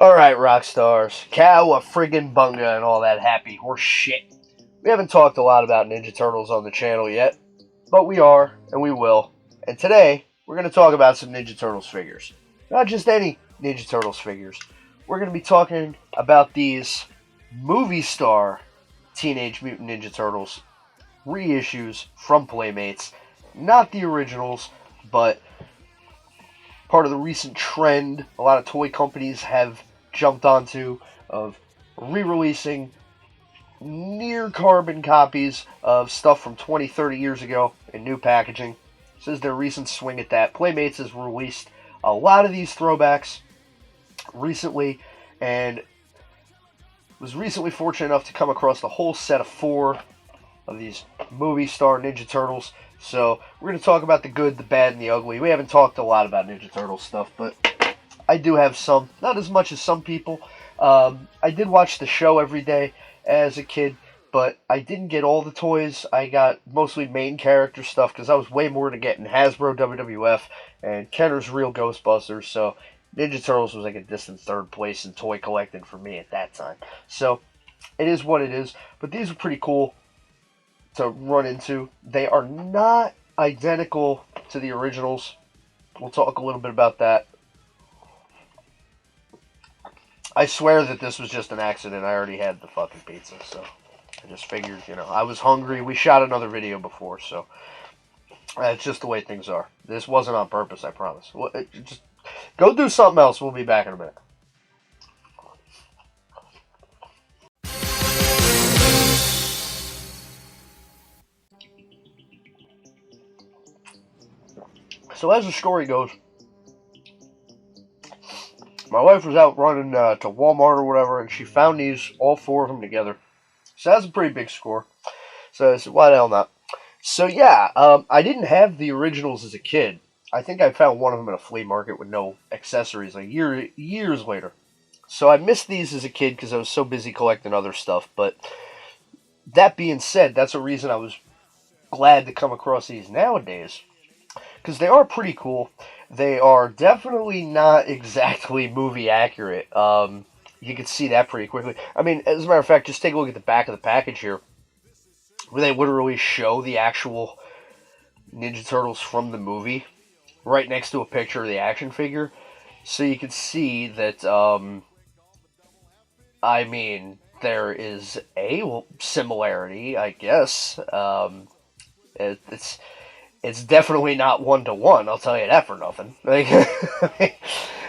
Alright, RoxxStars. Cowabunga and all that happy horse shit. We haven't talked a lot about Ninja Turtles on the channel yet, but we are, and we will. And today, we're going to talk about some Ninja Turtles figures. Not just any Ninja Turtles figures. We're going to be talking about these movie star Teenage Mutant Ninja Turtles reissues from Playmates. Not the originals, but part of the recent trend a lot of toy companies have jumped onto of re-releasing near carbon copies of stuff from 20, 30 years ago in new packaging. This is their recent swing at that. Playmates has released a lot of these throwbacks recently, and was recently fortunate enough to come across the whole set of 4 of these movie star Ninja Turtles. So we're going to talk about the good, the bad, and the ugly. We haven't talked a lot about Ninja Turtle stuff, but I do have some. Not as much as some people. I did watch the show every day as a kid, but I didn't get all the toys. I got mostly main character stuff because I was way more to getting Hasbro WWF and Kenner's Real Ghostbusters. So Ninja Turtles was like a distant third place in toy collecting for me at that time. So it is what it is. But these are pretty cool to run into. They are not identical to the originals. We'll talk a little bit about that. I swear that this was just an accident. I already had the fucking pizza, so I just figured, I was hungry. We shot another video before, so it's just the way things are. This wasn't on purpose, I promise. Just go do something else. We'll be back in a minute. So as the story goes, my wife was out running to Walmart or whatever, and she found these, all 4 of them together. So that's a pretty big score. So I said, why the hell not? So yeah, I didn't have the originals as a kid. I think I found one of them at a flea market with no accessories, like years later. So I missed these as a kid because I was so busy collecting other stuff. But that being said, that's a reason I was glad to come across these nowadays, because they are pretty cool. They are definitely not exactly movie accurate. You can see that pretty quickly. I mean, as a matter of fact, just take a look at the back of the package here, where they literally show the actual Ninja Turtles from the movie right next to a picture of the action figure. So you can see that, I mean, there is a similarity, I guess. It's definitely not 1-to-1, I'll tell you that for nothing. Like,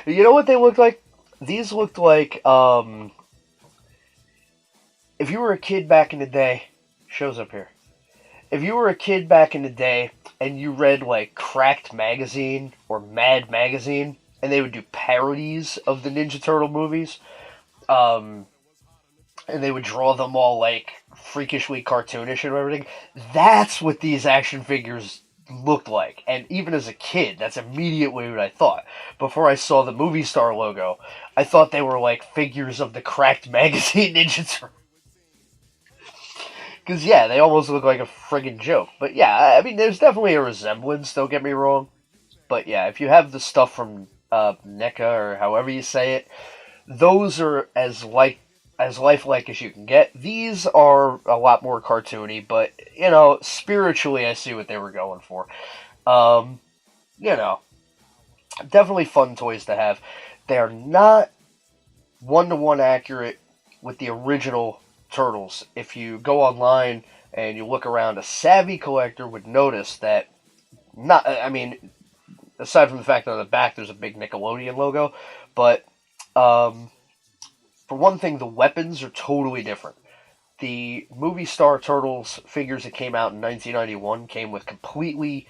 you know what they look like? These looked like, if you were a kid back in the day, shows up here. If you were a kid back in the day and you read, like, Cracked Magazine or Mad Magazine, and they would do parodies of the Ninja Turtle movies, and they would draw them all, like, freakishly cartoonish and everything, that's what these action figures looked like. And even as a kid, that's immediately what I thought. Before I saw the movie star logo, I thought they were like figures of the Cracked Magazine Ninja Turtles. Because, yeah, they almost look like a friggin' joke. But, yeah, I mean, there's definitely a resemblance, don't get me wrong. But, yeah, if you have the stuff from NECA, or however you say it, those are as lifelike as you can get. These are a lot more cartoony, but, spiritually I see what they were going for. Definitely fun toys to have. They are not 1-to-1 accurate with the original Turtles. If you go online and you look around, a savvy collector would notice that, aside from the fact that on the back there's a big Nickelodeon logo, but, for one thing, the weapons are totally different. The movie star Turtles figures that came out in 1991 came with completely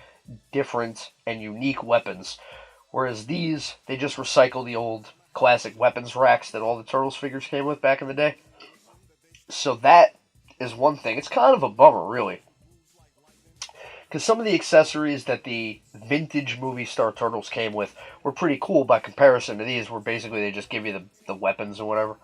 different and unique weapons, whereas these, they just recycle the old classic weapons racks that all the Turtles figures came with back in the day. So that is one thing. It's kind of a bummer, really, because some of the accessories that the vintage movie star Turtles came with were pretty cool by comparison to these, where basically they just give you the weapons or whatever.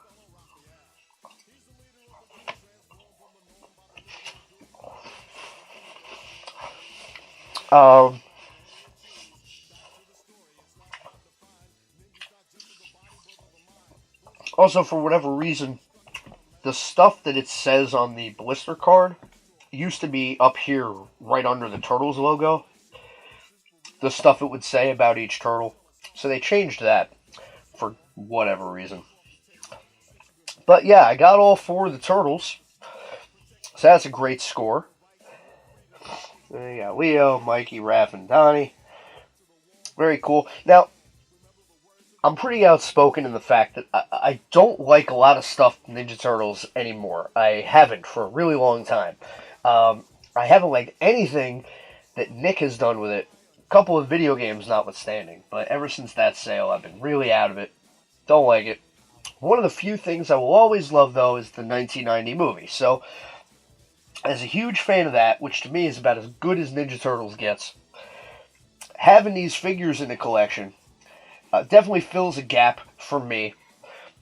Also, for whatever reason, the stuff that it says on the blister card used to be up here right under the Turtles logo. The stuff it would say about each turtle. So they changed that for whatever reason. But yeah, I got all 4 of the turtles. So that's a great score. There you got Leo, Mikey, Raph, and Donnie. Very cool. Now, I'm pretty outspoken in the fact that I don't like a lot of stuff Ninja Turtles anymore. I haven't for a really long time. I haven't liked anything that Nick has done with it. A couple of video games notwithstanding. But ever since that sale, I've been really out of it. Don't like it. One of the few things I will always love, though, is the 1990 movie. So, as a huge fan of that, which to me is about as good as Ninja Turtles gets, having these figures in the collection definitely fills a gap for me.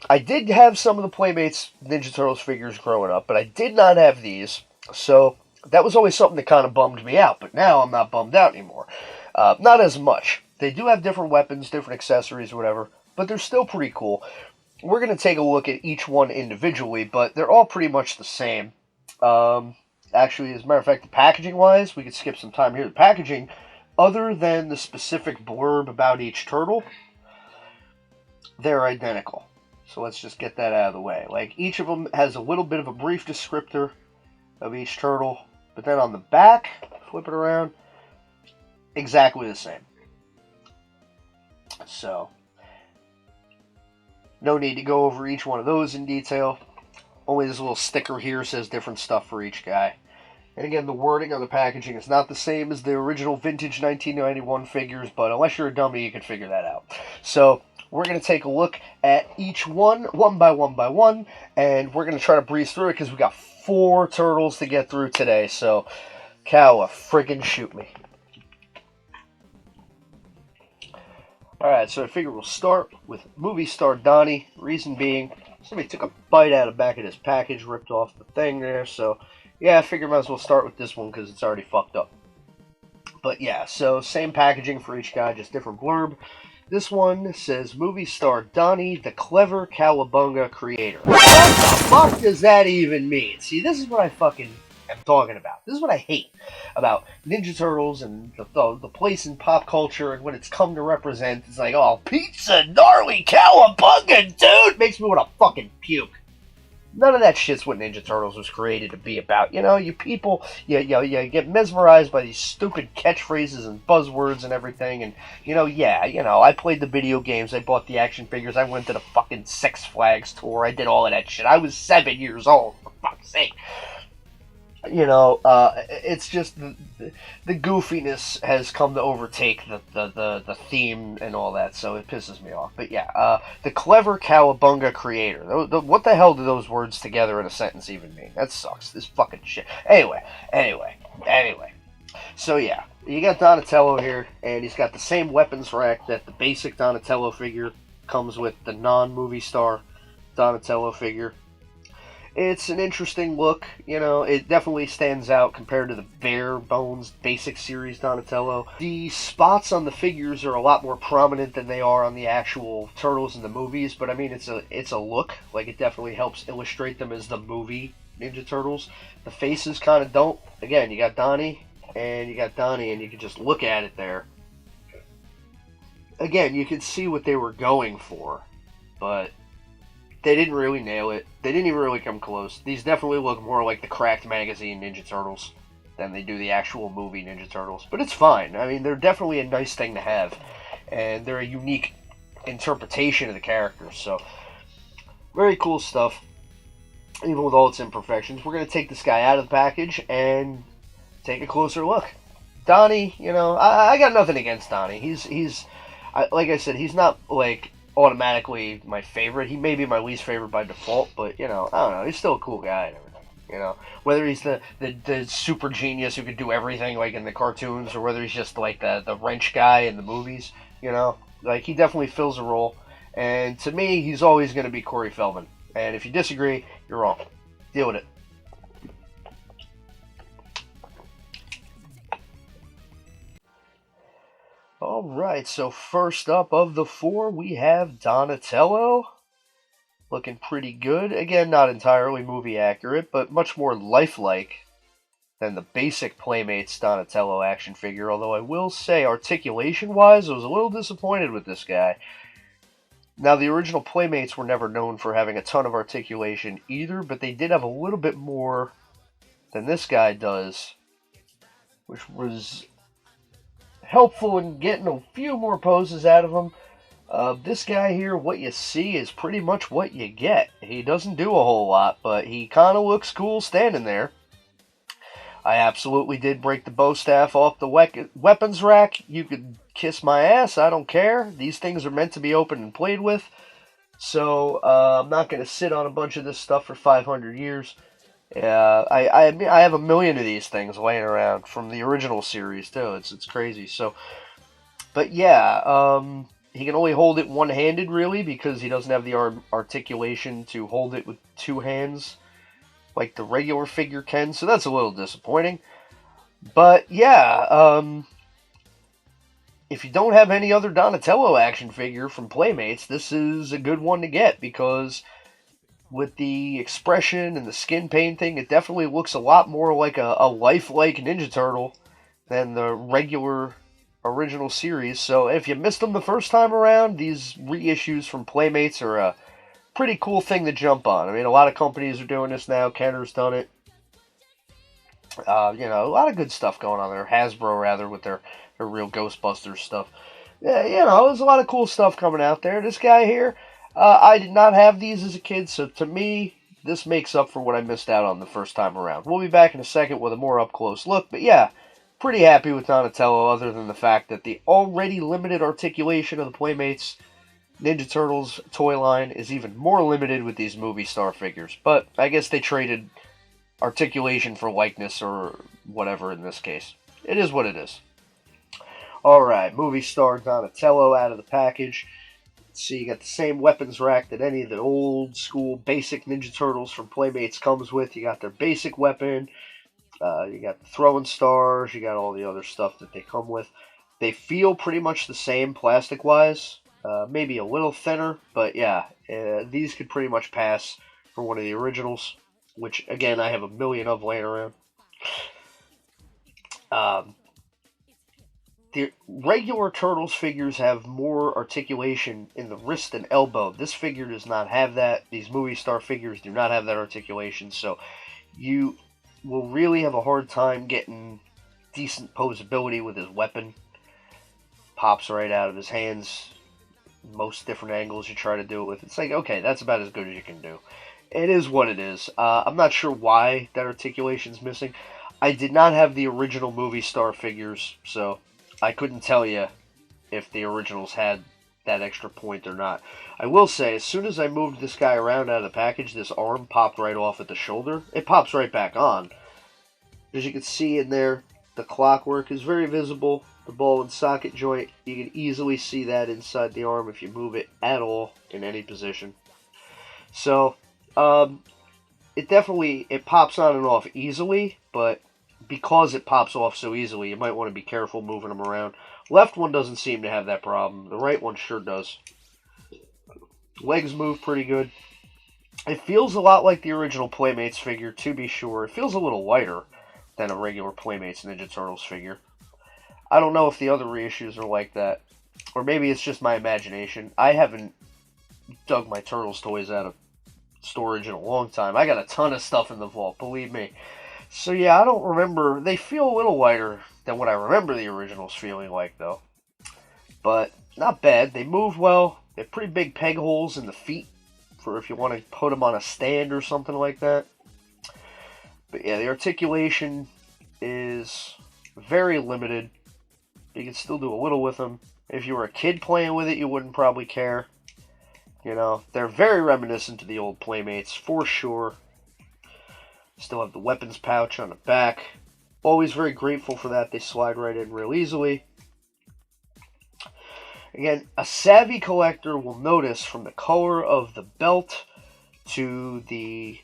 I did have some of the Playmates Ninja Turtles figures growing up, but I did not have these. So that was always something that kind of bummed me out. But now I'm not bummed out anymore. Not as much. They do have different weapons, different accessories, whatever, but they're still pretty cool. We're going to take a look at each one individually, but they're all pretty much the same. Actually, as a matter of fact, the packaging-wise, we could skip some time here. The packaging, other than the specific blurb about each turtle, they're identical. So let's just get that out of the way. Like, each of them has a little bit of a brief descriptor of each turtle, but then on the back, flip it around, exactly the same. So, no need to go over each one of those in detail. Only this little sticker here says different stuff for each guy. And again, the wording on the packaging is not the same as the original vintage 1991 figures, but unless you're a dummy, you can figure that out. So, we're going to take a look at each one by one, and we're going to try to breeze through it because we got 4 turtles to get through today. So, Cowa, friggin' shoot me. Alright, so I figure we'll start with movie star Donnie. Reason being, somebody took a bite out of the back of this package, ripped off the thing there, so yeah, I figure I might as well start with this one because it's already fucked up. But yeah, so same packaging for each guy, just different blurb. This one says, movie star Donnie, the clever COWABUNGA creator. What the fuck does that even mean? See, this is what I fucking am talking about. This is what I hate about Ninja Turtles and the place in pop culture and what it's come to represent. It's like, oh, pizza, gnarly COWABUNGA, dude! Makes me want to fucking puke. None of that shit's what Ninja Turtles was created to be about. You know, you people, you get mesmerized by these stupid catchphrases and buzzwords and everything. And, I played the video games. I bought the action figures. I went to the fucking Six Flags tour. I did all of that shit. I was 7 years old, for fuck's sake. It's just the goofiness has come to overtake the theme and all that, so it pisses me off. But yeah, the clever COWABUNGA creator. What the hell do those words together in a sentence even mean? That sucks. This fucking shit. Anyway. So yeah, you got Donatello here, and he's got the same weapons rack that the basic Donatello figure comes with, the non-movie star Donatello figure. It's an interesting look, it definitely stands out compared to the bare bones basic series Donatello. The spots on the figures are a lot more prominent than they are on the actual Turtles in the movies, but I mean, it's a look, like it definitely helps illustrate them as the movie Ninja Turtles. The faces kind of don't. Again, you got Donnie, and you can just look at it there. Again, you can see what they were going for, but they didn't really nail it. They didn't even really come close. These definitely look more like the Cracked magazine Ninja Turtles than they do the actual movie Ninja Turtles. But it's fine. I mean, they're definitely a nice thing to have. And they're a unique interpretation of the characters. So, very cool stuff. Even with all its imperfections. We're going to take this guy out of the package and take a closer look. Donnie, I got nothing against Donnie. He's like I said, he's not like automatically my favorite. He may be my least favorite by default, but I don't know, he's still a cool guy and everything. Whether he's the super genius who could do everything like in the cartoons, or whether he's just like the wrench guy in the movies, like he definitely fills a role. And to me, he's always going to be Corey Feldman. And if you disagree, you're wrong. Deal with it. Alright, so first up of the 4, we have Donatello. looking pretty good. Again, not entirely movie accurate, but much more lifelike than the basic Playmates Donatello action figure, although I will say, articulation-wise, I was a little disappointed with this guy. Now, the original Playmates were never known for having a ton of articulation either, but they did have a little bit more than this guy does, which was helpful in getting a few more poses out of him. This guy here, what you see is pretty much what you get. He doesn't do a whole lot, but he kind of looks cool standing there. I absolutely did break the bow staff off the weapons rack. You could kiss my ass, I don't care. These things are meant to be opened and played with. So, I'm not going to sit on a bunch of this stuff for 500 years. I have a million of these things laying around from the original series, too. It's crazy. So, but yeah, he can only hold it one-handed, really, because he doesn't have the articulation to hold it with two hands like the regular figure can, so that's a little disappointing. But yeah, if you don't have any other Donatello action figure from Playmates, this is a good one to get, because with the expression and the skin painting, it definitely looks a lot more like a lifelike Ninja Turtle than the regular original series. So if you missed them the first time around, these reissues from Playmates are a pretty cool thing to jump on. I mean, a lot of companies are doing this now. Kenner's done it. A lot of good stuff going on there. Hasbro, rather, with their real Ghostbusters stuff. Yeah, there's a lot of cool stuff coming out there. This guy here, I did not have these as a kid, so to me, this makes up for what I missed out on the first time around. We'll be back in a second with a more up-close look, but yeah, pretty happy with Donatello, other than the fact that the already limited articulation of the Playmates Ninja Turtles toy line is even more limited with these movie star figures. But I guess they traded articulation for likeness or whatever in this case. It is what it is. Alright, movie star Donatello out of the package. Let's see, you got the same weapons rack that any of the old school basic Ninja Turtles from Playmates comes with. You got their basic weapon. You got the throwing stars. You got all the other stuff that they come with. They feel pretty much the same plastic-wise. Maybe a little thinner, but yeah, these could pretty much pass for one of the originals, which, again, I have a million of laying around. The regular Turtles figures have more articulation in the wrist and elbow. This figure does not have that. These movie star figures do not have that articulation, so you will really have a hard time getting decent posability with his weapon. Pops right out of his hands. Most different angles you try to do it with. It's like, okay, that's about as good as you can do. It is what it is. I'm not sure why that articulation's missing. I did not have the original movie star figures, so I couldn't tell you if the originals had that extra point or not. I will say, as soon as I moved this guy around out of the package, this arm popped right off at the shoulder. It pops right back on. As you can see in there, the clockwork is very visible. The ball and socket joint, you can easily see that inside the arm if you move it at all in any position. So, it pops on and off easily, but because it pops off so easily, you might want to be careful moving them around. Left one doesn't seem to have that problem. The right one sure does. Legs move pretty good. It feels a lot like the original Playmates figure, to be sure. It feels a little lighter than a regular Playmates Ninja Turtles figure. I don't know if the other reissues are like that. Or maybe it's just my imagination. I haven't dug my Turtles toys out of storage in a long time. I got a ton of stuff in the vault, believe me. So yeah, I don't remember. They feel a little lighter than what I remember the originals feeling like, though. But not bad. They move well. They have pretty big peg holes in the feet for if you want to put them on a stand or something like that. But yeah, the articulation is very limited. You can still do a little with them. If you were a kid playing with it, you wouldn't probably care. They're very reminiscent to the old Playmates, for sure. Still have the weapons pouch on the back. Always very grateful for that. They slide right in real easily. Again, a savvy collector will notice from the color of the belt to the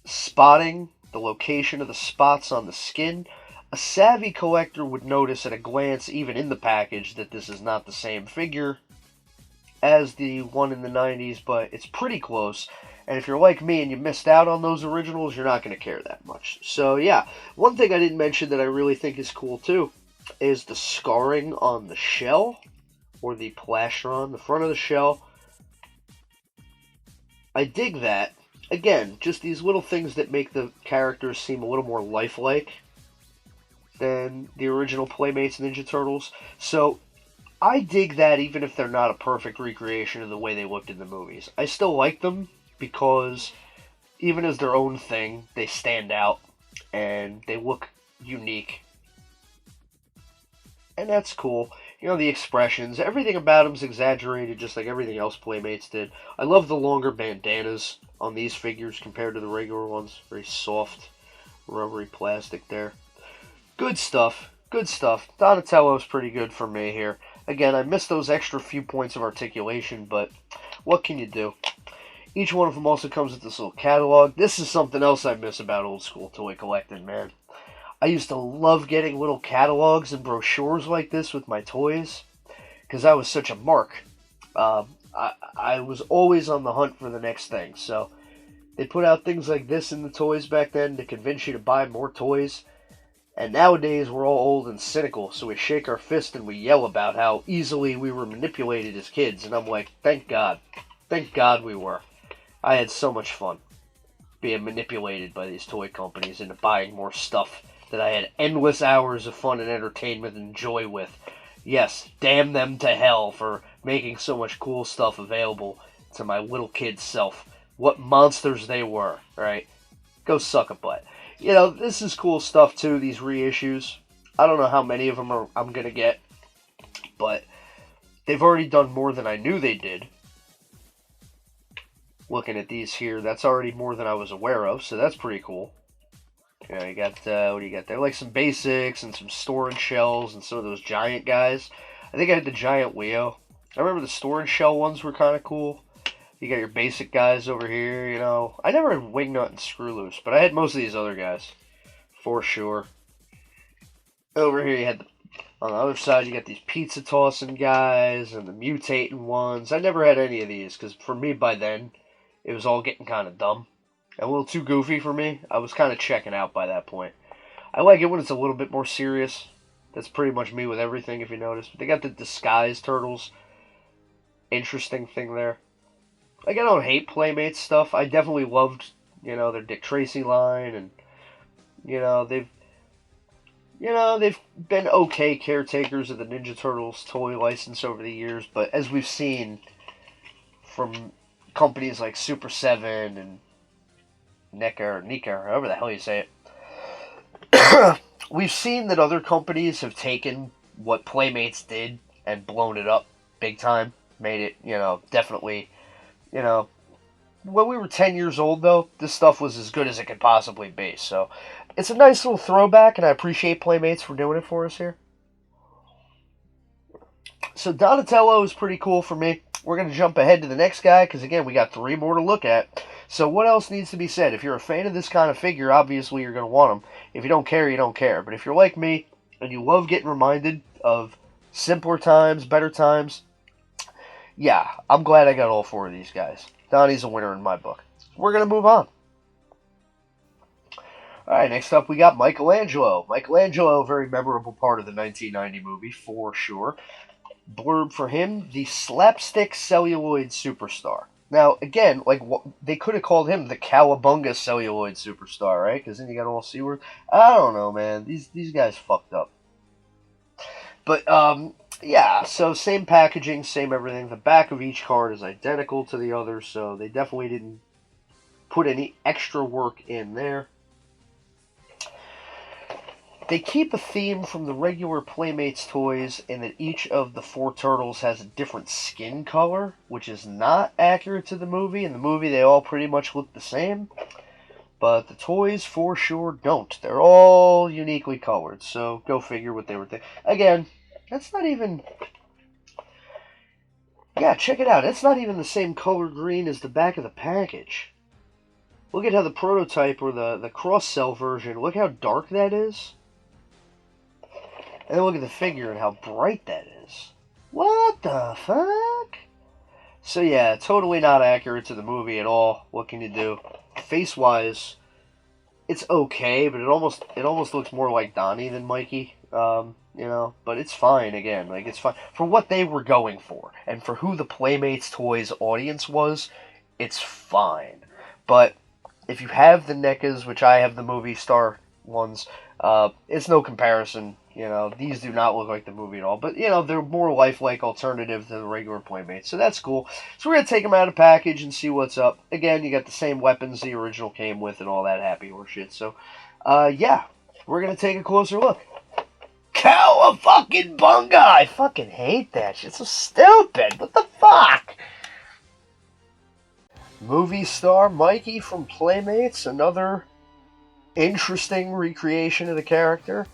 spotting, the location of the spots on the skin. A savvy collector would notice at a glance, even in the package, that this is not the same figure as the one in the 90s, but it's pretty close. And if you're like me and you missed out on those originals, you're not going to care that much. So yeah, one thing I didn't mention that I really think is cool too is the scarring on the shell, or the plaster on the front of the shell. I dig that. Again, just these little things that make the characters seem a little more lifelike than the original Playmates Ninja Turtles. So I dig that even if they're not a perfect recreation of the way they looked in the movies. I still like them because even as their own thing, they stand out and they look unique. And that's cool. You know, the expressions, everything about them's exaggerated just like everything else Playmates did. I love the longer bandanas on these figures compared to the regular ones. Very soft, rubbery plastic there. Good stuff. Good stuff. Donatello's pretty good for me here. Again, I missed those extra few points of articulation, but what can you do? Each one of them also comes with this little catalog. This is something else I miss about old school toy collecting, man. I used to love getting little catalogs and brochures like this with my toys because I was such a mark. I was always on the hunt for the next thing. So they put out things like this in the toys back then to convince you to buy more toys. And nowadays we're all old and cynical, so we shake our fist and we yell about how easily we were manipulated as kids. And I'm like, thank God. Thank God we were. I had so much fun being manipulated by these toy companies into buying more stuff that I had endless hours of fun and entertainment and joy with. Yes, damn them to hell for making so much cool stuff available to my little kid self. What monsters they were, right? Go suck a butt. You know, this is cool stuff too, these reissues. I don't know how many of them I'm going to get, but they've already done more than I knew they did. Looking at these here, that's already more than I was aware of, so that's pretty cool. Yeah, you got, what do you got there? Like some basics and some storage shells and some of those giant guys. I think I had the giant Leo. I remember the storage shell ones were kind of cool. You got your basic guys over here, you know. I never had Wingnut and Screwloose, but I had most of these other guys. For sure. Over here you had, on the other side, you got these pizza tossing guys and the mutating ones. I never had any of these, because for me by then, it was all getting kind of dumb. A little too goofy for me. I was kind of checking out by that point. I like it when it's a little bit more serious. That's pretty much me with everything, if you notice. But they got the disguise turtles. Interesting thing there. Like, I don't hate Playmates stuff. I definitely loved, you know, their Dick Tracy line, and they've been okay caretakers of the Ninja Turtles toy license over the years. But as we've seen from companies like Super 7 and Nika, however the hell you say it, we've seen that other companies have taken what Playmates did and blown it up big time. Made it, definitely. When we were 10 years old, though, this stuff was as good as it could possibly be. So, it's a nice little throwback, and I appreciate Playmates for doing it for us here. So, Donatello is pretty cool for me. We're going to jump ahead to the next guy, because, again, we got 3 more to look at. So, what else needs to be said? If you're a fan of this kind of figure, obviously you're going to want them. If you don't care, you don't care. But if you're like me, and you love getting reminded of simpler times, better times, yeah, I'm glad I got all 4 of these guys. Donnie's a winner in my book. We're going to move on. Alright, next up we got Michelangelo. Michelangelo, a very memorable part of the 1990 movie, for sure. Blurb for him, the slapstick celluloid superstar. Now, again, they could have called him the Cowabunga celluloid superstar, right? Because then you got all C words. I don't know, man. These guys fucked up. But, yeah, so same packaging, same everything. The back of each card is identical to the other, so they definitely didn't put any extra work in there. They keep a theme from the regular Playmates toys in that each of the 4 turtles has a different skin color, which is not accurate to the movie. In the movie, they all pretty much look the same, but the toys for sure don't. They're all uniquely colored, so go figure what they were thinking. Again, that's not even... Yeah, check it out. It's not even the same color green as the back of the package. Look at how the prototype, or the cross-cell version, look how dark that is. And then look at the figure and how bright that is. What the fuck? So yeah, totally not accurate to the movie at all. What can you do? Face wise, it's okay, but it almost looks more like Donnie than Mikey. But it's fine again. Like it's fine for what they were going for and for who the Playmates toys audience was. It's fine, but if you have the NECAs, which I have the movie star ones, it's no comparison. These do not look like the movie at all. But, they're more lifelike alternative to the regular Playmates. So that's cool. So we're going to take them out of the package and see what's up. Again, you got the same weapons the original came with and all that happy horse shit. So, yeah, we're going to take a closer look. Cowabunga! I fucking hate that shit. It's so stupid. What the fuck? Movie star Mikey from Playmates. Another interesting recreation of the character.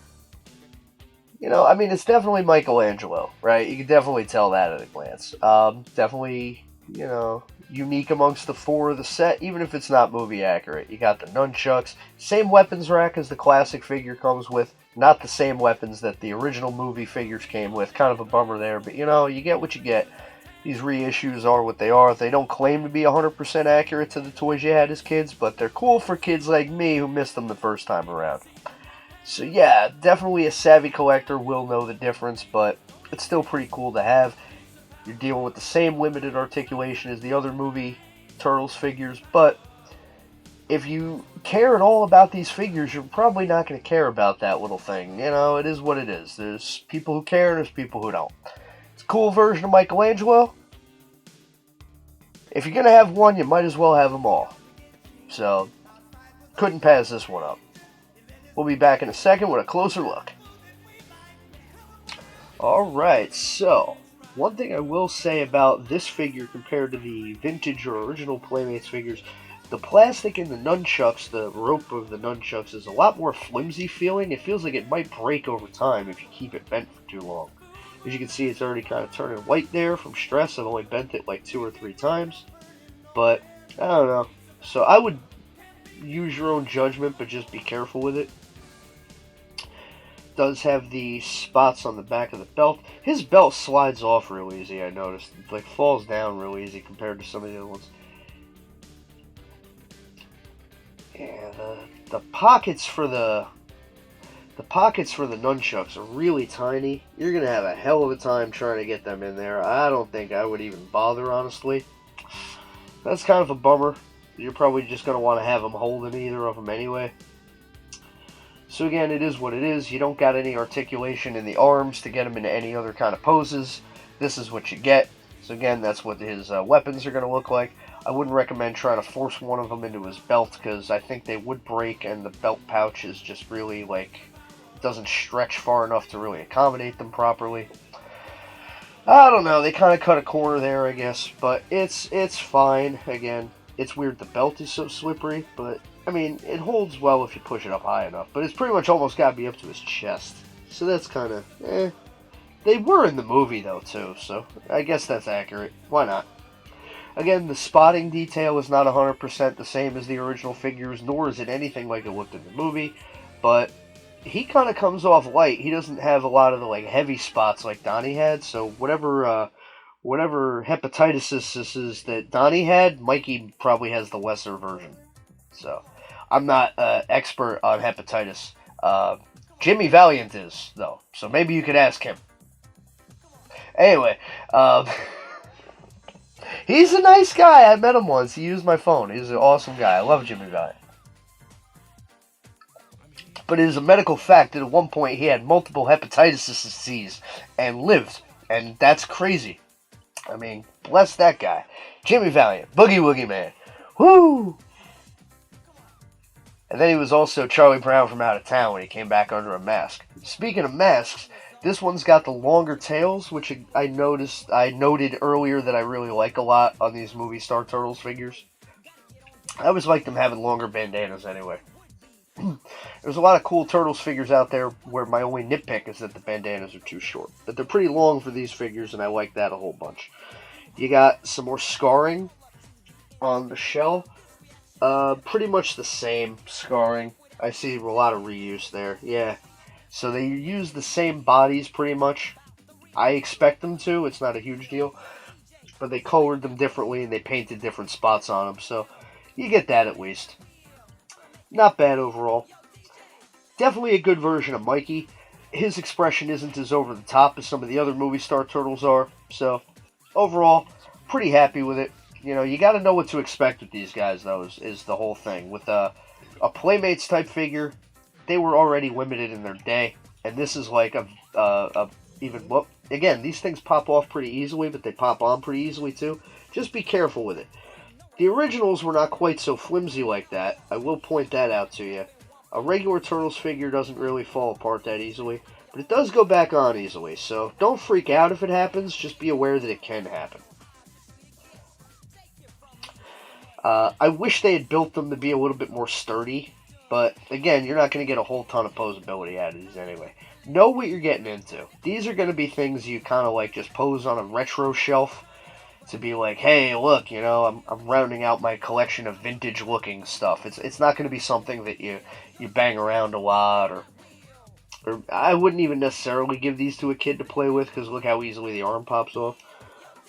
It's definitely Michelangelo, right? You can definitely tell that at a glance. Definitely, unique amongst the four of the set, even if it's not movie accurate. You got the nunchucks, same weapons rack as the classic figure comes with, not the same weapons that the original movie figures came with. Kind of a bummer there, but you get what you get. These reissues are what they are. They don't claim to be 100% accurate to the toys you had as kids, but they're cool for kids like me who missed them the first time around. So yeah, definitely a savvy collector will know the difference, but it's still pretty cool to have. You're dealing with the same limited articulation as the other movie Turtles figures, but if you care at all about these figures, you're probably not going to care about that little thing. It is what it is. There's people who care and there's people who don't. It's a cool version of Michelangelo. If you're going to have one, you might as well have them all. So, couldn't pass this one up. We'll be back in a second with a closer look. Alright, so, one thing I will say about this figure compared to the vintage or original Playmates figures, the plastic in the nunchucks, the rope of the nunchucks, is a lot more flimsy feeling. It feels like it might break over time if you keep it bent for too long. As you can see, it's already kind of turning white there from stress. I've only bent it like 2 or 3 times. But, I don't know. So I would use your own judgment, but just be careful with it. Does have the spots on the back of the belt. His belt slides off real easy, I noticed. It like falls down real easy compared to some of the other ones. Yeah, the pockets for the nunchucks are really tiny. You're gonna have a hell of a time trying to get them in there. I don't think I would even bother, honestly. That's kind of a bummer. You're probably just gonna want to have them holding either of them anyway. So again, it is what it is. You don't got any articulation in the arms to get him into any other kind of poses. This is what you get. So again, that's what his weapons are going to look like. I wouldn't recommend trying to force one of them into his belt because I think they would break, and the belt pouch is just really like, it doesn't stretch far enough to really accommodate them properly. I don't know, they kind of cut a corner there, I guess, but it's fine. Again, it's weird the belt is so slippery, but it holds well if you push it up high enough, but it's pretty much almost got to be up to his chest. So that's kind of, They were in the movie, though, too, so I guess that's accurate. Why not? Again, the spotting detail is not 100% the same as the original figures, nor is it anything like it looked in the movie, but he kind of comes off light. He doesn't have a lot of the heavy spots like Donnie had, so whatever hepatitis is that Donnie had, Mikey probably has the lesser version. So, I'm not an expert on hepatitis. Jimmy Valiant is, though, so maybe you could ask him. Anyway, he's a nice guy. I met him once. He used my phone. He's an awesome guy. I love Jimmy Valiant. But it is a medical fact that at one point he had multiple hepatitis disease and lived, and that's crazy. Bless that guy. Jimmy Valiant, Boogie Woogie Man. Woo! And then he was also Charlie Brown from Out of Town when he came back under a mask. Speaking of masks, this one's got the longer tails, which I noted earlier that I really like a lot on these movie Star Turtles figures. I always like them having longer bandanas anyway. There's a lot of cool Turtles figures out there where my only nitpick is that the bandanas are too short. But they're pretty long for these figures, and I like that a whole bunch. You got some more scarring on the shell. Pretty much the same scarring. I see a lot of reuse there. Yeah. So they use the same bodies pretty much. I expect them to. It's not a huge deal. but they colored them differently and they painted different spots on them, so you get that at least. Not bad overall. Definitely a good version of Mikey. His expression isn't as over the top as some of the other movie star turtles are, so overall, pretty happy with it. You know, you got to know what to expect with these guys, though, is the whole thing. With a Playmates type figure, they were already limited in their day, and this is like again, these things pop off pretty easily, but they pop on pretty easily too. Just be careful with it. The originals were not quite so flimsy like that. I will point that out to you. A regular Turtles figure doesn't really fall apart that easily, but it does go back on easily, so don't freak out if it happens, just be aware that it can happen. I wish they had built them to be a little bit more sturdy, but again, you're not going to get a whole ton of posability out of these anyway. Know what you're getting into. These are going to be things you kind of like just pose on a retro shelf to be like, hey, look, you know, I'm rounding out my collection of vintage looking stuff. It's not going to be something that you bang around a lot, or I wouldn't even necessarily give these to a kid to play with, because look how easily the arm pops off.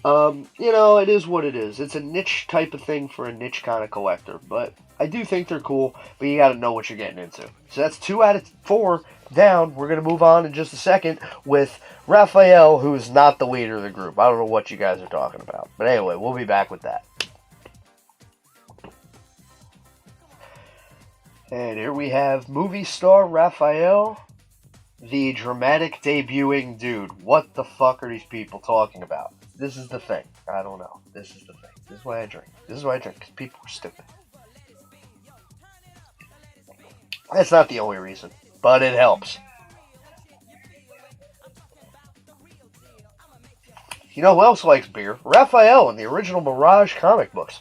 You know, it is what it is. It's a niche type of thing for a niche kind of collector, but I do think they're cool, but you gotta know what you're getting into. So that's 2 out of 4 down. We're gonna move on in just a second with Raphael, who is not the leader of the group. I don't know what you guys are talking about, but anyway, we'll be back with that. And here we have movie star Raphael, the dramatic debuting dude. What the fuck are these people talking about? This is the thing. I don't know. This is the thing. This is why I drink. This is why I drink, because people are stupid. That's not the only reason, but it helps. You know who else likes beer? Raphael in the original Mirage comic books.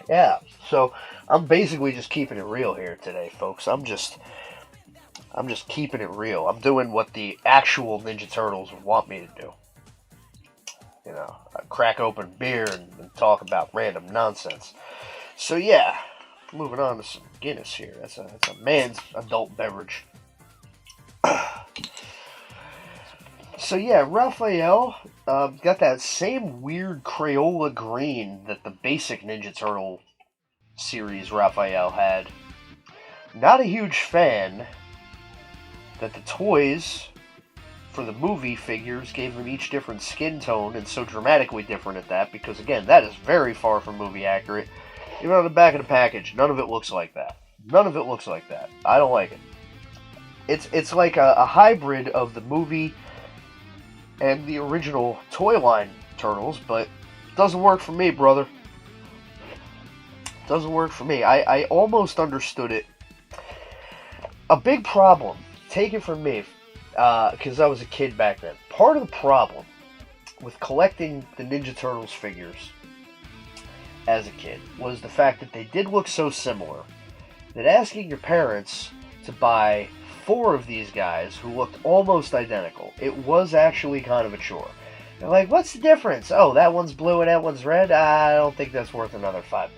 Yeah, so I'm basically just keeping it real here today, folks. I'm just keeping it real. I'm doing what the actual Ninja Turtles want me to do. You know, I crack open beer and talk about random nonsense. So yeah, moving on to some Guinness here. That's a man's adult beverage. So yeah, Raphael got that same weird Crayola green that the basic Ninja Turtle series Raphael had. Not a huge fan that the toys for the movie figures gave them each different skin tone, and so dramatically different at that, because again, that is very far from movie accurate. Even on the back of the package, none of it looks like that. None of it looks like that. I don't like it. It's like a hybrid of the movie and the original toy line Turtles, but it doesn't work for me, brother. It doesn't work for me. I almost understood it. A big problem, take it from me, because I was a kid back then. Part of the problem with collecting the Ninja Turtles figures as a kid was the fact that they did look so similar that asking your parents to buy 4 of these guys who looked almost identical, it was actually kind of a chore. They're like, what's the difference? Oh, that one's blue and that one's red? I don't think that's worth another $5.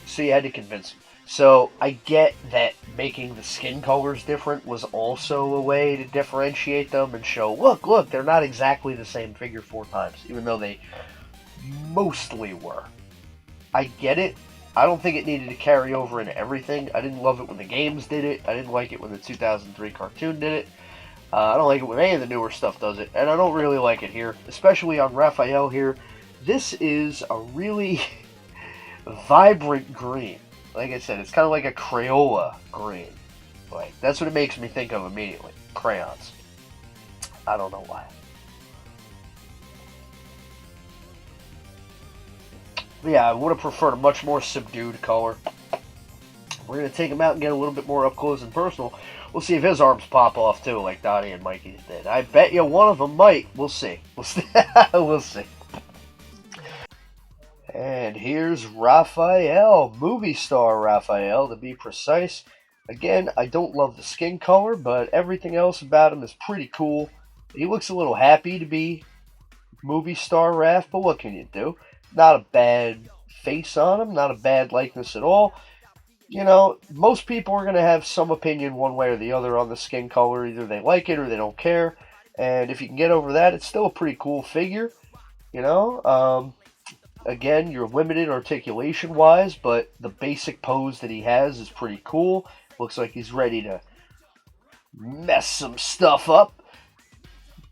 So you had to convince them. So I get that making the skin colors different was also a way to differentiate them and show, look, they're not exactly the same figure 4 times, even though they mostly were. I get it. I don't think it needed to carry over into everything. I didn't love it when the games did it. I didn't like it when the 2003 cartoon did it. I don't like it when any of the newer stuff does it. And I don't really like it here, especially on Raphael here. This is a really vibrant green. Like I said, it's kind of like a Crayola green. Like, that's what it makes me think of immediately. Crayons. I don't know why. But yeah, I would have preferred a much more subdued color. We're going to take him out and get a little bit more up close and personal. We'll see if his arms pop off too, like Donnie and Mikey's did. I bet you one of them might. We'll see. We'll see. We'll see. And here's Raphael, movie star Raphael, to be precise. Again, I don't love the skin color, but everything else about him is pretty cool. He looks a little happy to be movie star Raph, but what can you do? Not a bad face on him, not a bad likeness at all. You know, most people are going to have some opinion one way or the other on the skin color. Either they like it or they don't care. And if you can get over that, it's still a pretty cool figure. You know, again, you're limited articulation-wise, but the basic pose that he has is pretty cool. Looks like he's ready to mess some stuff up.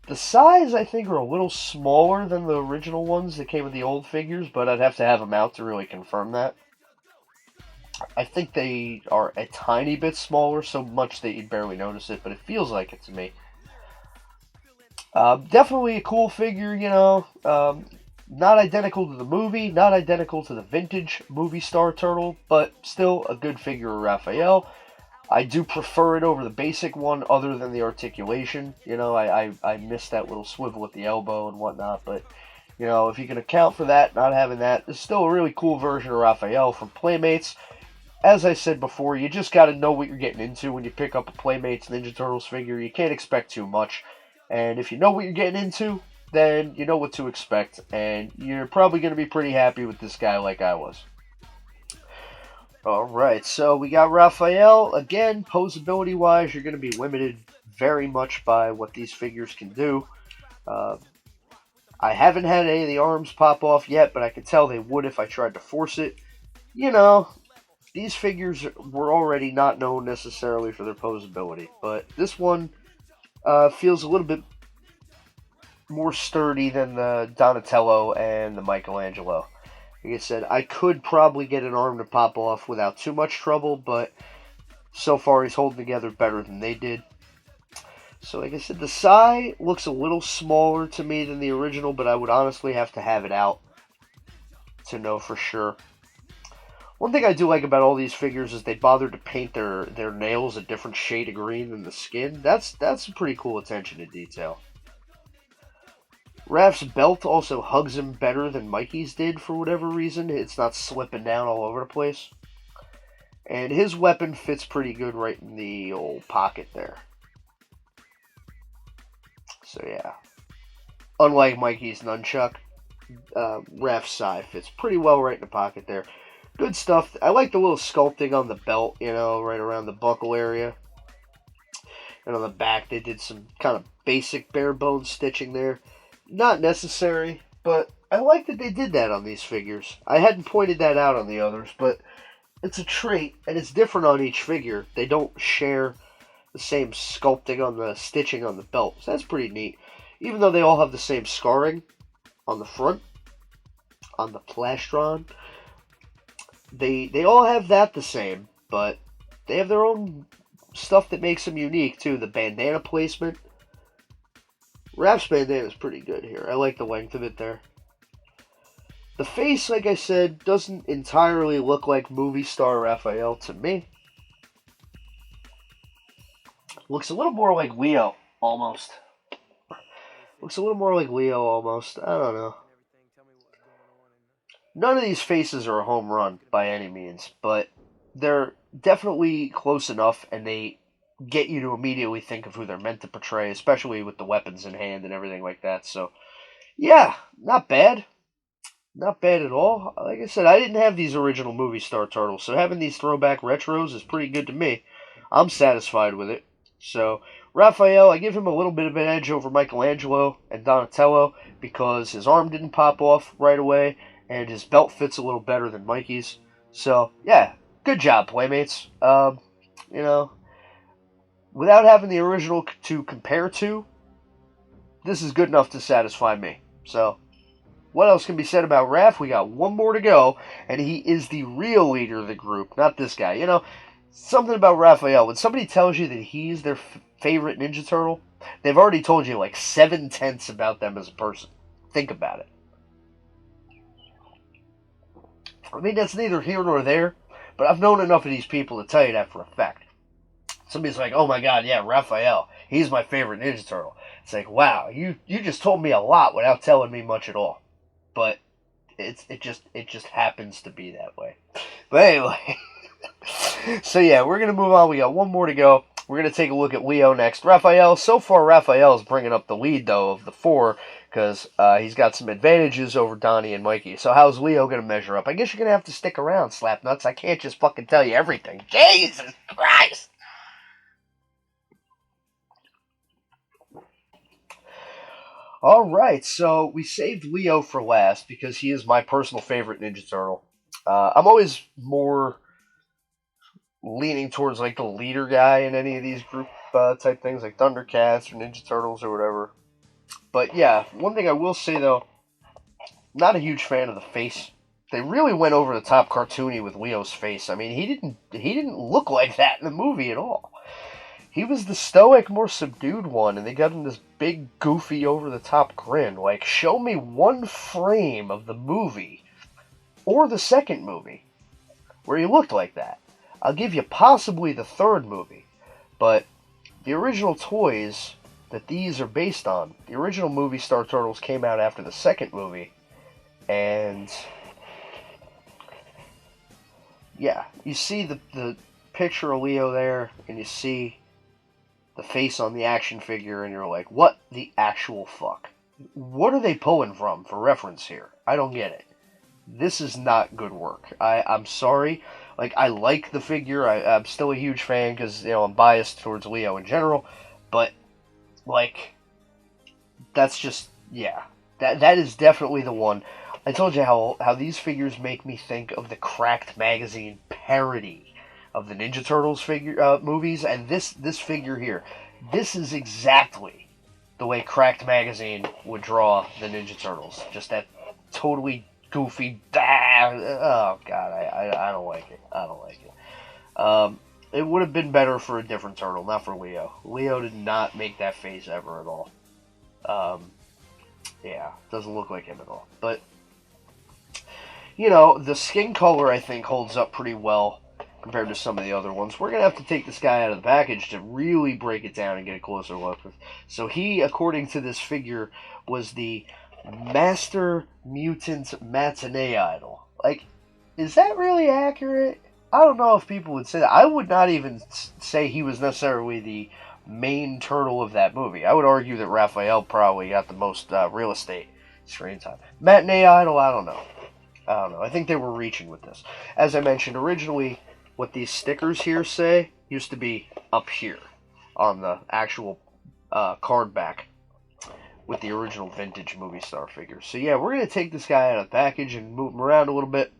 The size, I think, are a little smaller than the original ones that came with the old figures, but I'd have to have them out to really confirm that. I think they are a tiny bit smaller, so much that you'd barely notice it, but it feels like it to me. Definitely a cool figure, you know. Not identical to the movie, not identical to the vintage movie star turtle, but still a good figure of Raphael. I do prefer it over the basic one, other than the articulation. You know, I miss that little swivel at the elbow and whatnot, but, you know, if you can account for that, not having that, it's still a really cool version of Raphael from Playmates. As I said before, you just got to know what you're getting into when you pick up a Playmates Ninja Turtles figure. You can't expect too much. And if you know what you're getting into, then you know what to expect. And you're probably going to be pretty happy with this guy like I was. Alright, so we got Raphael. Again, posability-wise, you're going to be limited very much by what these figures can do. I haven't had any of the arms pop off yet, but I could tell they would if I tried to force it. You know, these figures were already not known necessarily for their posability, but this one feels a little bit more sturdy than the Donatello and the Michelangelo. Like I said, I could probably get an arm to pop off without too much trouble, but so far he's holding together better than they did. So like I said, the Sai looks a little smaller to me than the original, but I would honestly have to have it out to know for sure. One thing I do like about all these figures is they bothered to paint their nails a different shade of green than the skin. That's some pretty cool attention to detail. Raph's belt also hugs him better than Mikey's did for whatever reason. It's not slipping down all over the place. And his weapon fits pretty good right in the old pocket there. So yeah. Unlike Mikey's nunchuck, Raph's Sai fits pretty well right in the pocket there. Good stuff. I like the little sculpting on the belt, you know, right around the buckle area. And on the back, they did some kind of basic bare bones stitching there. Not necessary, but I like that they did that on these figures. I hadn't pointed that out on the others, but it's a trait, and it's different on each figure. They don't share the same sculpting on the stitching on the belt, so that's pretty neat. Even though they all have the same scarring on the front, on the plastron, they all have that the same, but they have their own stuff that makes them unique, too. The bandana placement. Raph's bandana is pretty good here. I like the length of it there. The face, like I said, doesn't entirely look like movie star Raphael to me. Looks a little more like Leo, almost. Looks a little more like Leo, almost. I don't know. None of these faces are a home run by any means, but they're definitely close enough, and they get you to immediately think of who they're meant to portray, especially with the weapons in hand and everything like that. So, yeah, not bad. Not bad at all. Like I said, I didn't have these original movie star turtles, so having these throwback retros is pretty good to me. I'm satisfied with it. So, Raphael, I give him a little bit of an edge over Michelangelo and Donatello because his arm didn't pop off right away, and his belt fits a little better than Mikey's. So, yeah, good job, Playmates. You know, without having the original to compare to, this is good enough to satisfy me. So, what else can be said about Raph? We got one more to go, and he is the real leader of the group, not this guy. You know, something about Raphael. When somebody tells you that he's their favorite Ninja Turtle, they've already told you like 7/10 about them as a person. Think about it. I mean, that's neither here nor there, but I've known enough of these people to tell you that for a fact. Somebody's like, oh my god, yeah, Raphael, he's my favorite Ninja Turtle. It's like, wow, you just told me a lot without telling me much at all. But it just happens to be that way. But anyway, so yeah, we're gonna move on. We got one more to go. We're gonna take a look at Leo next. Raphael. So far, Raphael is bringing up the lead though of the four because he's got some advantages over Donnie and Mikey. So how's Leo gonna measure up? I guess you're gonna have to stick around, Slapnuts. I can't just fucking tell you everything. Jesus Christ. Alright, so we saved Leo for last because he is my personal favorite Ninja Turtle. I'm always more leaning towards like the leader guy in any of these group type things, like Thundercats or Ninja Turtles or whatever. But yeah, one thing I will say though, not a huge fan of the face. They really went over the top cartoony with Leo's face. I mean, he didn't look like that in the movie at all. He was the stoic, more subdued one, and they got him this big, goofy, over the top grin. Like, show me one frame of the movie or the second movie where he looked like that. I'll give you possibly the third movie, but the original toys that these are based on, the original movie Star Turtles came out after the second movie, and yeah, you see the picture of Leo there, and you see the face on the action figure, and you're like, what the actual fuck? What are they pulling from for reference here? I don't get it. This is not good work. I'm sorry. Like, I like the figure. I'm still a huge fan because, you know, I'm biased towards Leo in general. But, like, that's just, yeah. That is definitely the one. I told you how these figures make me think of the Cracked magazine parody of the Ninja Turtles figure movies, and this figure here, this is exactly the way Cracked magazine would draw the Ninja Turtles. Just that totally goofy, oh god, I don't like it. I don't like it. It would have been better for a different turtle, not for Leo. Leo did not make that face ever at all. Yeah, doesn't look like him at all. But you know, the skin color I think holds up pretty well compared to some of the other ones. We're going to have to take this guy out of the package to really break it down and get a closer look. So he, according to this figure, was the Master Mutant Matinee Idol. Like, is that really accurate? I don't know if people would say that. I would not even say he was necessarily the main turtle of that movie. I would argue that Raphael probably got the most real estate screen time. Matinee Idol, I don't know. I think they were reaching with this. As I mentioned originally, what these stickers here say used to be up here on the actual card back with the original vintage movie star figures. So yeah, we're going to take this guy out of the package and move him around a little bit.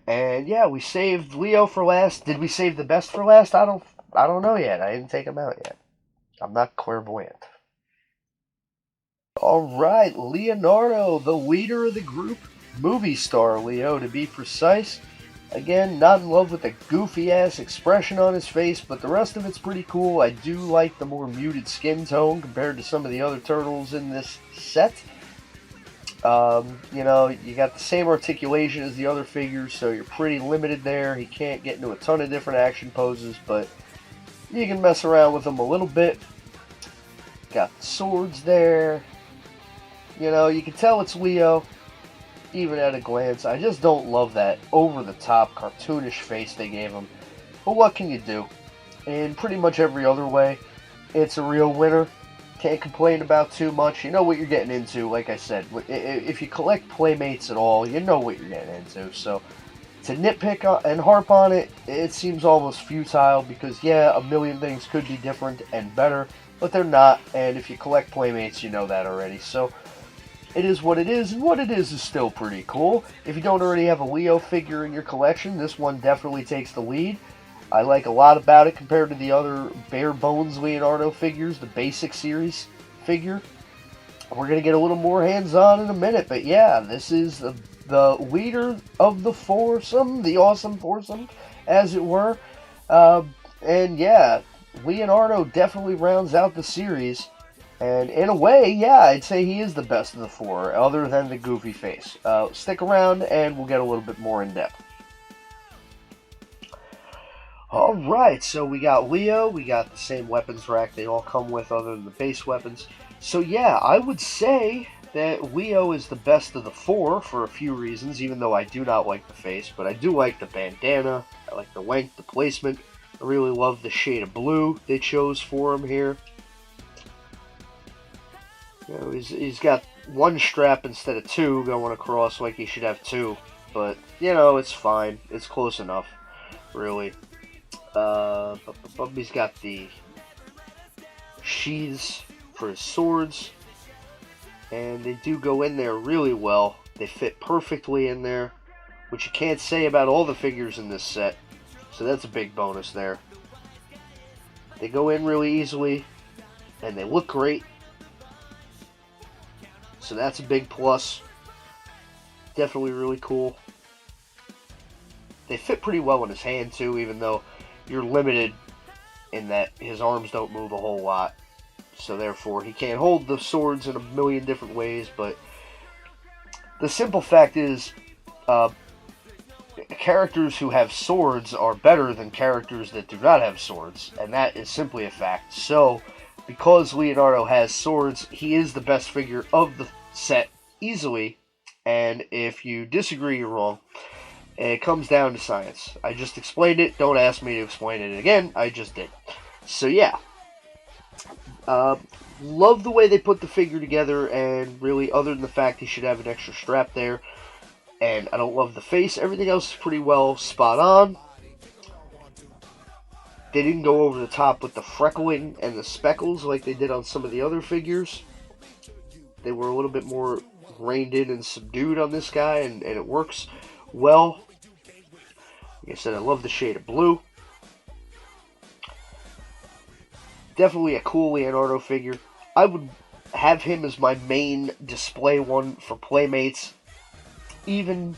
And yeah, we saved Leo for last. Did we save the best for last? I don't know yet. I didn't take him out yet. I'm not clairvoyant. Alright, Leonardo, the leader of the group. Movie star Leo, to be precise. Again, not in love with the goofy-ass expression on his face, but the rest of it's pretty cool. I do like the more muted skin tone compared to some of the other turtles in this set. You know, you got the same articulation as the other figures, so you're pretty limited there. He can't get into a ton of different action poses, but you can mess around with him a little bit. Got the swords there. You know, you can tell it's Leo, even at a glance. I just don't love that over-the-top cartoonish face they gave him. But what can you do? In pretty much every other way, it's a real winner. Can't complain about too much. You know what you're getting into, like I said. If you collect Playmates at all, you know what you're getting into. So, to nitpick and harp on it, it seems almost futile because, yeah, a million things could be different and better, but they're not. And if you collect Playmates, you know that already. So, it is what it is, and what it is still pretty cool. If you don't already have a Leo figure in your collection, this one definitely takes the lead. I like a lot about it compared to the other bare bones Leonardo figures, the basic series figure. We're going to get a little more hands-on in a minute, but yeah, this is the leader of the foursome, the awesome foursome, as it were. And yeah, Leonardo definitely rounds out the series. And in a way, yeah, I'd say he is the best of the four, other than the goofy face. Stick around, and we'll get a little bit more in depth. Alright, so we got Leo, we got the same weapons rack they all come with other than the base weapons. So yeah, I would say that Leo is the best of the four for a few reasons, even though I do not like the face, but I do like the bandana, I like the length, the placement. I really love the shade of blue they chose for him here. You know, he's got one strap instead of two going across like he should have two, but you know, it's fine. It's close enough, really. He's got the sheaths for his swords. and they do go in there really well. They fit perfectly in there, which you can't say about all the figures in this set, so that's a big bonus there. They go in really easily, and they look great, so that's a big plus. Definitely really cool. They fit pretty well in his hand too, even though you're limited in that his arms don't move a whole lot, so therefore he can't hold the swords in a million different ways. But the simple fact is, characters who have swords are better than characters that do not have swords, and that is simply a fact. So because Leonardo has swords, he is the best figure of the set easily, and if you disagree, you're wrong. It comes down to science. I just explained it. Don't ask me to explain it again. I just did. So yeah. Love the way they put the figure together, and really, other than the fact he should have an extra strap there, and I don't love the face, everything else is pretty well spot on. They didn't go over the top with the freckling and the speckles like they did on some of the other figures. They were a little bit more reined in and subdued on this guy, and it works well. Like I said, I love the shade of blue. Definitely a cool Leonardo figure. I would have him as my main display one for Playmates. Even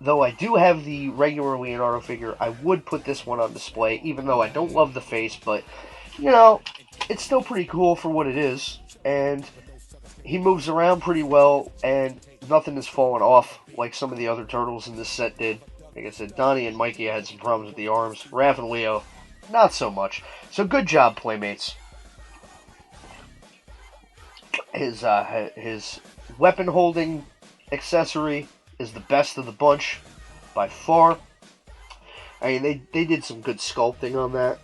though I do have the regular Leonardo figure, I would put this one on display, even though I don't love the face, but, you know, it's still pretty cool for what it is, and he moves around pretty well, and nothing is falling off like some of the other turtles in this set did. Like I said, Donnie and Mikey had some problems with the arms. Raph and Leo, not so much. So good job, Playmates. His weapon holding accessory is the best of the bunch by far. I mean, they did some good sculpting on that.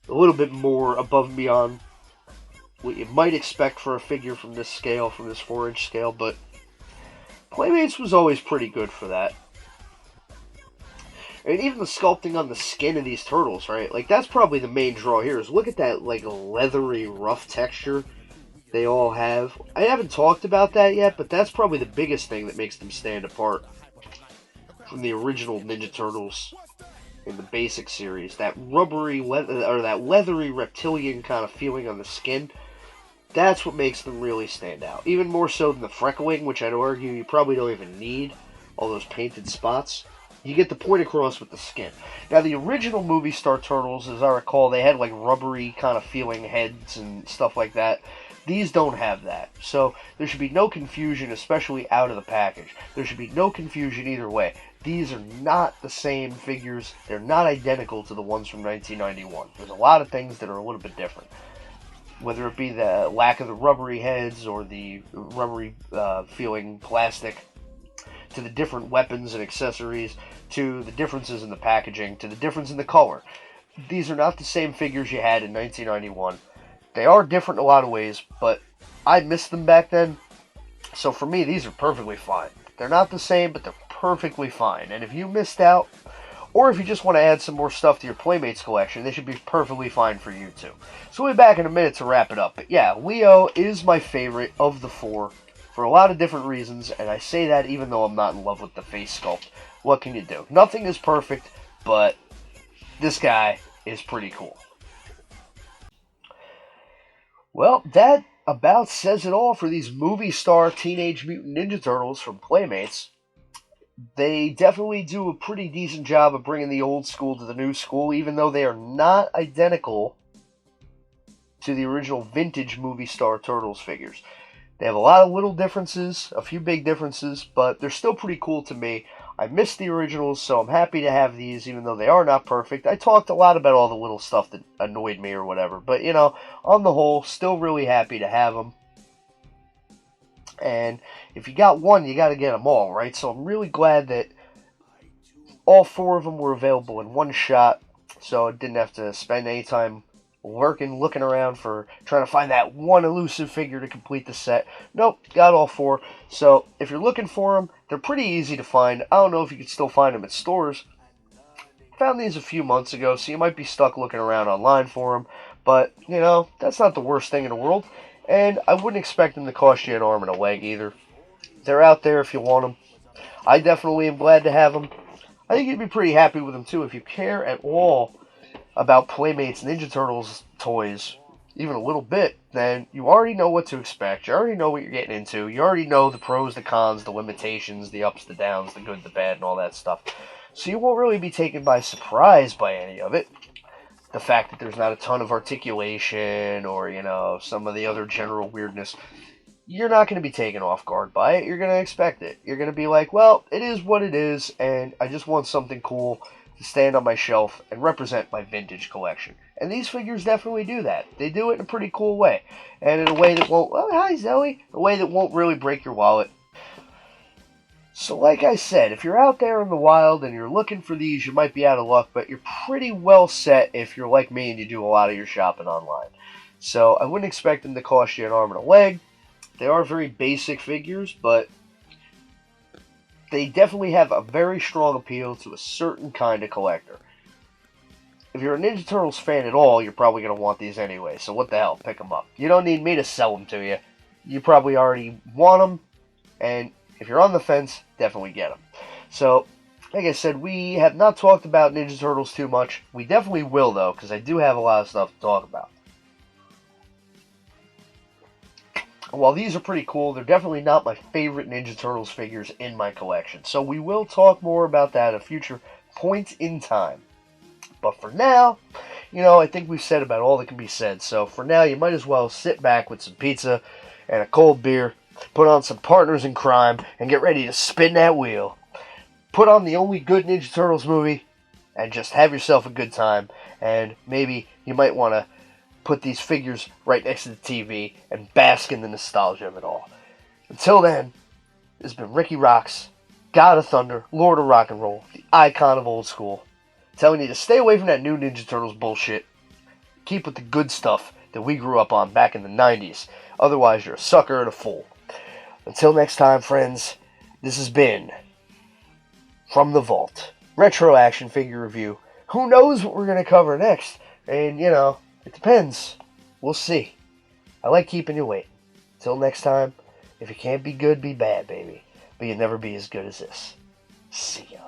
A little bit more above and beyond what you might expect for a figure from this scale, from this 4-inch scale, but Playmates was always pretty good for that. And even the sculpting on the skin of these turtles, right? Like, that's probably the main draw here, is look at that, like, leathery, rough texture they all have. I haven't talked about that yet, but that's probably the biggest thing that makes them stand apart from the original Ninja Turtles in the basic series. That rubbery, or that leathery reptilian kind of feeling on the skin, that's what makes them really stand out. Even more so than the freckling, which I'd argue you probably don't even need all those painted spots. You get the point across with the skin. Now, the original movie star turtles, as I recall, they had like rubbery kind of feeling heads and stuff like that. These don't have that. So there should be no confusion, especially out of the package. There should be no confusion either way. These are not the same figures. They're not identical to the ones from 1991. There's a lot of things that are a little bit different. Whether it be the lack of the rubbery heads or the rubbery feeling plastic, to the different weapons and accessories, to the differences in the packaging, to the difference in the color. These are not the same figures you had in 1991. They are different in a lot of ways, but I missed them back then. So for me, these are perfectly fine. They're not the same, but they're perfectly fine. And if you missed out, or if you just want to add some more stuff to your Playmates collection, they should be perfectly fine for you too. So we'll be back in a minute to wrap it up. But yeah, Leo is my favorite of the four for a lot of different reasons, and I say that even though I'm not in love with the face sculpt. What can you do? Nothing is perfect, but this guy is pretty cool. Well, that about says it all for these movie star Teenage Mutant Ninja Turtles from Playmates. They definitely do a pretty decent job of bringing the old school to the new school, even though they are not identical to the original vintage movie star Turtles figures. They have a lot of little differences, a few big differences, but they're still pretty cool to me. I missed the originals, so I'm happy to have these, even though they are not perfect. I talked a lot about all the little stuff that annoyed me or whatever, but, you know, on the whole, still really happy to have them. And if you got one, you got to get them all, right? So I'm really glad that all four of them were available in one shot, so I didn't have to spend any time looking around for trying to find that one elusive figure to complete the set. Nope, got all four. So if you're looking for them, they're pretty easy to find. I don't know if you can still find them at stores. Found these a few months ago, so you might be stuck looking around online for them. But, you know, that's not the worst thing in the world. And I wouldn't expect them to cost you an arm and a leg either. They're out there if you want them. I definitely am glad to have them. I think you'd be pretty happy with them too if you care at all about Playmates Ninja Turtles toys, even a little bit. Then you already know what to expect. You already know what you're getting into. You already know the pros, the cons, the limitations, the ups, the downs, the good, the bad, and all that stuff. So you won't really be taken by surprise by any of it. The fact that there's not a ton of articulation or, some of the other general weirdness, you're not going to be taken off guard by it. You're going to expect it. You're going to be like, well, it is what it is, and I just want something cool to stand on my shelf and represent my vintage collection. And these figures definitely do that. They do it in a pretty cool way. And in a way that won't, oh, hi Zoe, a way that won't really break your wallet. So like I said, if you're out there in the wild and you're looking for these, you might be out of luck, but you're pretty well set if you're like me and you do a lot of your shopping online. So I wouldn't expect them to cost you an arm and a leg. They are very basic figures, but they definitely have a very strong appeal to a certain kind of collector. If you're a Ninja Turtles fan at all, you're probably going to want these anyway, so what the hell, pick them up. You don't need me to sell them to you. You probably already want them, and if you're on the fence, definitely get them. So, like I said, we have not talked about Ninja Turtles too much. We definitely will, though, because I do have a lot of stuff to talk about. While these are pretty cool, they're definitely not my favorite Ninja Turtles figures in my collection. So we will talk more about that at a future point in time. But for now, I think we've said about all that can be said. So for now, you might as well sit back with some pizza and a cold beer, put on some Partners in Crime, and get ready to spin that wheel. Put on the only good Ninja Turtles movie, and just have yourself a good time. And maybe you might want to put these figures right next to the TV and bask in the nostalgia of it all. Until then, this has been Rikki Roxx, God of Thunder, Lord of Rock and Roll, the icon of old school, telling you to stay away from that new Ninja Turtles bullshit. Keep with the good stuff that we grew up on back in the 90s. Otherwise, you're a sucker and a fool. Until next time, friends, this has been From the Vault, Retro Action Figure Review. Who knows what we're going to cover next? And, it depends. We'll see. I like keeping you waiting. Till next time, if you can't be good, be bad, baby. But you'll never be as good as this. See ya.